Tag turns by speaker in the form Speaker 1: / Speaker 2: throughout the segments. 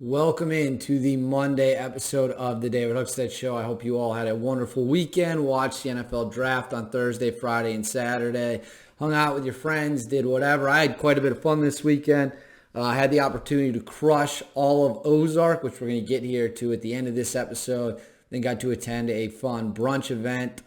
Speaker 1: Welcome into the Monday episode of the David Hookstead Show. I hope you all had a wonderful weekend. Watched the NFL draft on Thursday, Friday, and Saturday. Hung out with your friends, did whatever. I had quite a bit of fun this weekend. I had the opportunity to crush all of Ozark, which we're going to get here to at the end of this episode. Then got to attend a fun brunch event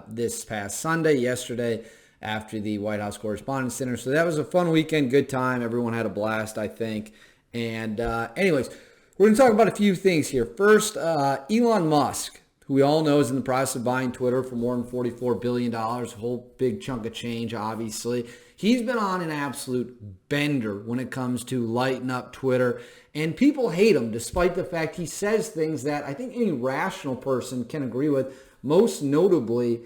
Speaker 1: this past Sunday, yesterday, after the White House Correspondents' Dinner. So that was a fun weekend, good time. Everyone had a blast, I think. And anyways, we're going to talk about a few things here. First, Elon Musk, who we all know is in the process of buying Twitter for more than $44 billion, a whole big chunk of change, obviously. He's been on an absolute bender when it comes to lighting up Twitter. And people hate him, despite the fact he says things that I think any rational person can agree with. Most notably,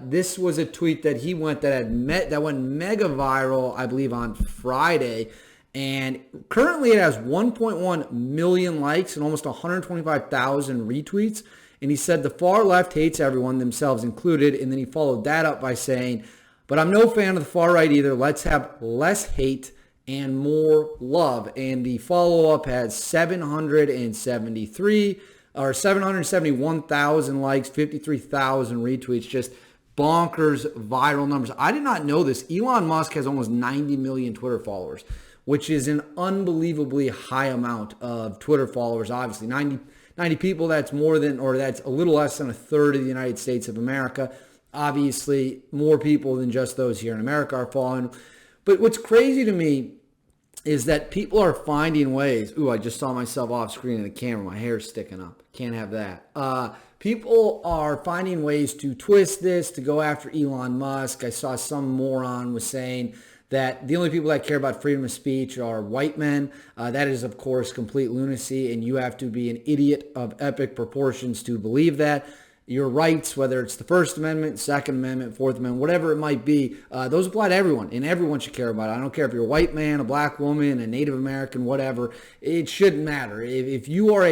Speaker 1: this was a tweet that he went that went mega viral, I believe, on Friday. And currently it has 1.1 million likes and almost 125,000 retweets. And he said the far left hates everyone, themselves included. And then he followed that up by saying, but I'm no fan of the far right either. Let's have less hate and more love. And the follow-up has 771,000 likes, 53,000 retweets, just bonkers viral numbers. I did not know this. Elon Musk has almost 90 million Twitter followers, which is an unbelievably high amount of Twitter followers. Obviously, 90 people, that's more than, or that's a little less than a third of the United States of America. Obviously, more people than just those here in America are following. But what's crazy to me is that people are finding ways. Ooh, I just saw myself off screen in the camera. My hair's sticking up. Can't have that. People are finding ways to twist this, to go after Elon Musk. I saw some moron was saying that the only people that care about freedom of speech are white men. That is, of course, complete lunacy, and you have to be an idiot of epic proportions to believe that. Your rights, whether it's the First Amendment, Second Amendment, Fourth Amendment, whatever it might be, those apply to everyone, and everyone should care about it. I don't care if you're a white man, a black woman, a Native American, whatever. It shouldn't matter. If you are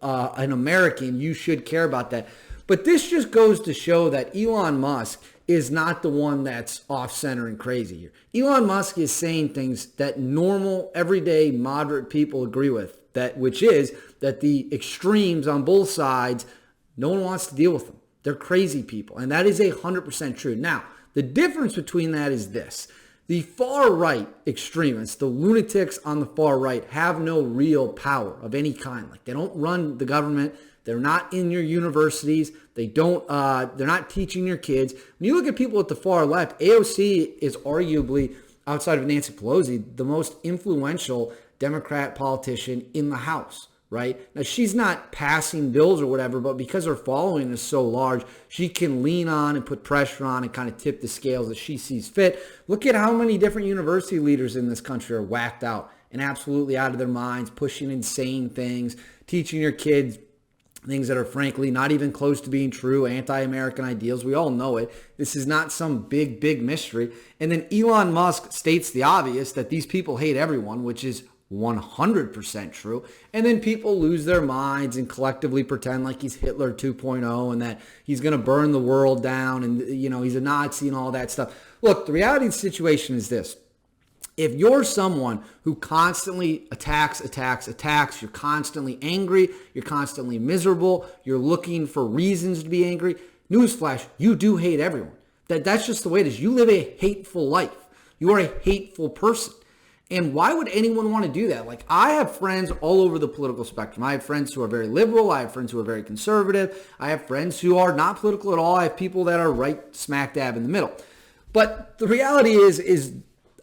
Speaker 1: an American, you should care about that. But this just goes to show that Elon Musk is not the one that's off-center and crazy here. Elon Musk is saying things that normal, everyday, moderate people agree with, which is that the extremes on both sides, no one wants to deal with them. They're crazy people, and that is 100% true. Now, the difference between that is this. The far-right extremists, the lunatics on the far right, have no real power of any kind. Like, they don't run the government. They're not in your universities. They're not teaching your kids. When you look at people at the far left, AOC is arguably, outside of Nancy Pelosi, the most influential Democrat politician in the House, right? Now, she's not passing bills or whatever, but because her following is so large, she can lean on and put pressure on and kind of tip the scales as she sees fit. Look at how many different university leaders in this country are whacked out and absolutely out of their minds, pushing insane things, teaching your kids things that are frankly not even close to being true, anti-American ideals. We all know it. This is not some big, big mystery. And then Elon Musk states the obvious, that these people hate everyone, which is 100% true. And then people lose their minds and collectively pretend like he's Hitler 2.0 and that he's going to burn the world down and, he's a Nazi and all that stuff. Look, the reality of the situation is this. If you're someone who constantly attacks, you're constantly angry, you're constantly miserable, you're looking for reasons to be angry, newsflash, you do hate everyone. That's just the way it is. You live a hateful life. You are a hateful person. And why would anyone want to do that? Like, I have friends all over the political spectrum. I have friends who are very liberal. I have friends who are very conservative. I have friends who are not political at all. I have people that are right smack dab in the middle. But the reality is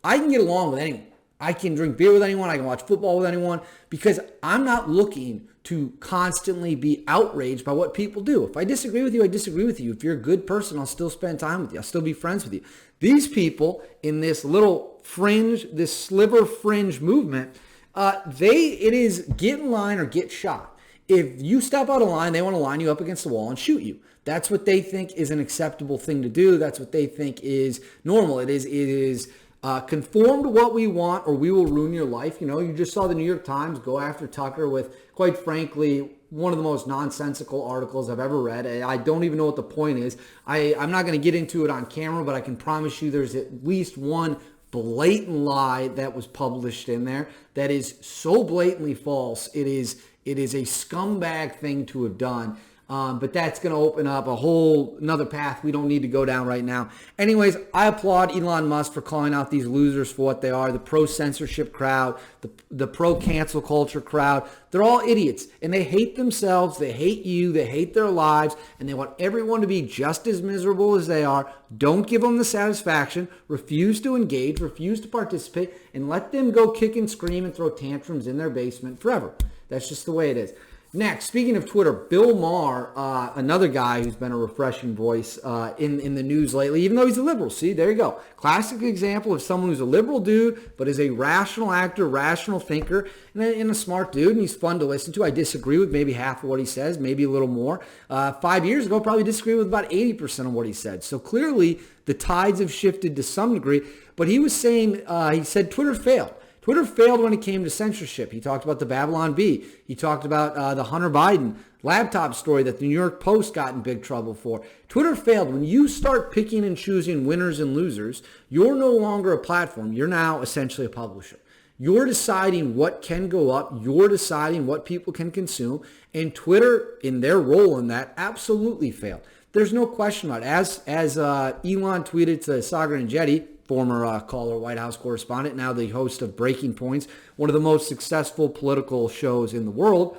Speaker 1: I can get along with anyone. I can drink beer with anyone. I can watch football with anyone because I'm not looking to constantly be outraged by what people do. If I disagree with you, I disagree with you. If you're a good person, I'll still spend time with you. I'll still be friends with you. These people in this little fringe, this sliver fringe movement, it is get in line or get shot. If you step out of line, they want to line you up against the wall and shoot you. That's what they think is an acceptable thing to do. That's what they think is normal. It is conform to what we want or we will ruin your life. You just saw the New York Times go after Tucker with, quite frankly, one of the most nonsensical articles I've ever read. I don't even know what the point is. I'm not going to get into it on camera, but I can promise you there's at least one blatant lie that was published in there that is so blatantly false. It is a scumbag thing to have done. But that's going to open up a whole another path we don't need to go down right now. Anyways, I applaud Elon Musk for calling out these losers for what they are. The pro-censorship crowd, the pro-cancel culture crowd. They're all idiots, and they hate themselves. They hate you. They hate their lives, and they want everyone to be just as miserable as they are. Don't give them the satisfaction. Refuse to engage. Refuse to participate, and let them go kick and scream and throw tantrums in their basement forever. That's just the way it is. Next, speaking of Twitter, Bill Maher, another guy who's been a refreshing voice in the news lately, even though he's a liberal. See, there you go. Classic example of someone who's a liberal dude, but is a rational actor, rational thinker, and a smart dude, and he's fun to listen to. I disagree with maybe half of what he says, maybe a little more. 5 years ago, probably disagree with about 80% of what he said. So clearly, the tides have shifted to some degree, but he was saying, he said Twitter failed. Twitter failed when it came to censorship. He talked about the Babylon Bee. He talked about the Hunter Biden laptop story that the New York Post got in big trouble for. Twitter failed. When you start picking and choosing winners and losers, you're no longer a platform. You're now essentially a publisher. You're deciding what can go up. You're deciding what people can consume. And Twitter, in their role in that, absolutely failed. There's no question about it. As Elon tweeted to Sagar Enjeti, former caller, White House correspondent, now the host of Breaking Points, one of the most successful political shows in the world.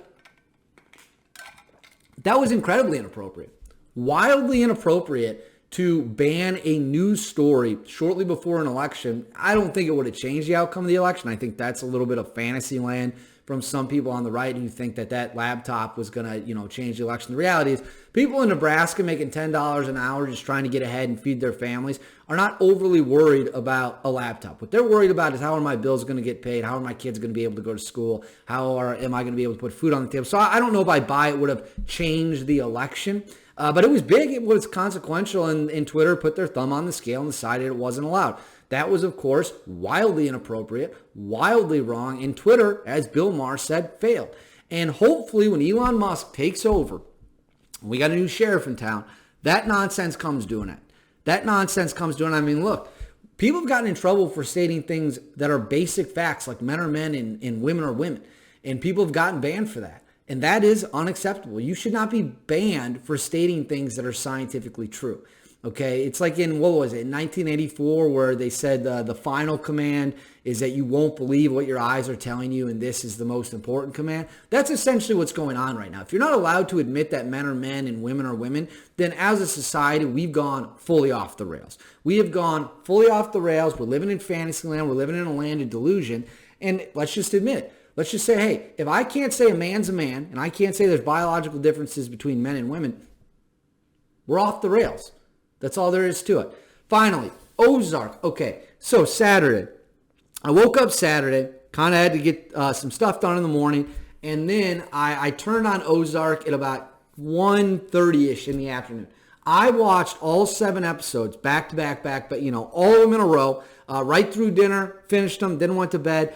Speaker 1: That was incredibly inappropriate. Wildly inappropriate to ban a news story shortly before an election. I don't think it would have changed the outcome of the election. I think that's a little bit of fantasy land from some people on the right who think that laptop was going to, change the election. The reality is people in Nebraska making $10 an hour just trying to get ahead and feed their families are not overly worried about a laptop. What they're worried about is how are my bills going to get paid? How are my kids going to be able to go to school? Am I going to be able to put food on the table? So I don't know if I buy it would have changed the election. But it was big. It was consequential, and Twitter put their thumb on the scale and decided it wasn't allowed. That was, of course, wildly inappropriate, wildly wrong, and Twitter, as Bill Maher said, failed. And hopefully when Elon Musk takes over, we got a new sheriff in town, that nonsense comes doing it. That nonsense comes doing it. I mean, look, people have gotten in trouble for stating things that are basic facts, like men are men and women are women, and people have gotten banned for that. And that is unacceptable. You should not be banned for stating things that are scientifically true. Okay, it's like in 1984, where they said the final command is that you won't believe what your eyes are telling you, and this is the most important command. That's essentially what's going on right now. If you're not allowed to admit that men are men and women are women, then as a society, we've gone fully off the rails. We have gone fully off the rails. We're living in fantasy land. We're living in a land of delusion. And let's just admit it. Let's just say, hey, if I can't say a man's a man, and I can't say there's biological differences between men and women, we're off the rails. That's all there is to it. Finally, Ozark. Okay, so Saturday. I woke up Saturday, kind of had to get some stuff done in the morning, and then I turned on Ozark at about 1:30-ish in the afternoon. I watched all 7 episodes back to back, but all of them in a row, right through dinner, finished them, then went to bed.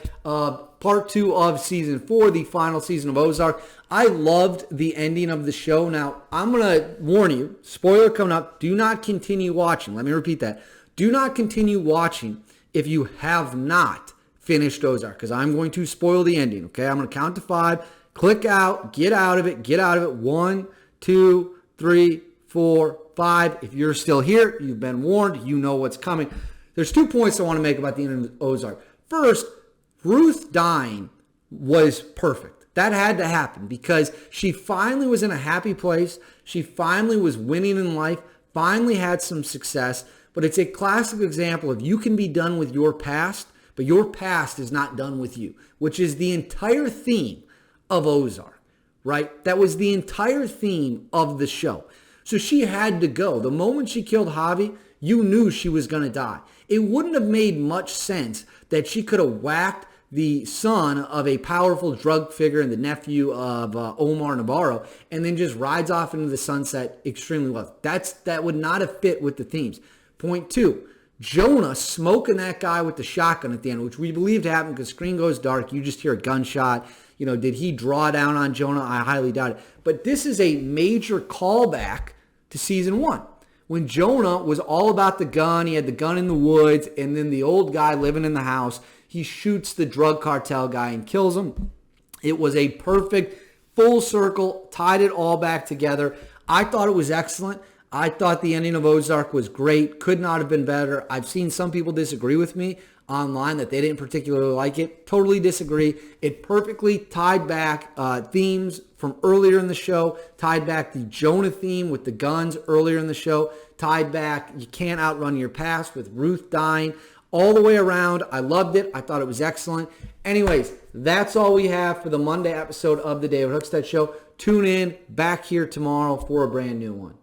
Speaker 1: Part 2 of season 4, the final season of Ozark. I loved the ending of the show. Now, I'm going to warn you, spoiler coming up, do not continue watching. Let me repeat that. Do not continue watching if you have not finished Ozark, because I'm going to spoil the ending, okay? I'm going to count to 5, click out, get out of it. 1, 2, 3, 4, 5. If you're still here, you've been warned, you know what's coming. There's 2 points I want to make about the end of Ozark. First, Ruth dying was perfect. That had to happen because she finally was in a happy place. She finally was winning in life, finally had some success. But it's a classic example of you can be done with your past, but your past is not done with you, which is the entire theme of Ozark, right? That was the entire theme of the show. So she had to go. The moment she killed Javi, you knew she was going to die. It wouldn't have made much sense that she could have whacked the son of a powerful drug figure and the nephew of Omar Navarro and then just rides off into the sunset extremely well. That would not have fit with the themes. Point 2, Jonah smoking that guy with the shotgun at the end, which we believed happened because screen goes dark. You just hear a gunshot. Did he draw down on Jonah? I highly doubt it. But this is a major callback to season 1. when Jonah was all about the gun. He had the gun in the woods, and then the old guy living in the house, he shoots the drug cartel guy and kills him. It was a perfect full circle, tied it all back together. I thought it was excellent. I thought the ending of Ozark was great. Could not have been better. I've seen some people disagree with me online that they didn't particularly like it. Totally disagree. It perfectly tied back themes from earlier in the show, tied back the Jonah theme with the guns earlier in the show, tied back You Can't Outrun Your Past with Ruth dying, all the way around. I loved it. I thought it was excellent. Anyways, that's all we have for the Monday episode of the David Hookstead Show. Tune in back here tomorrow for a brand new one.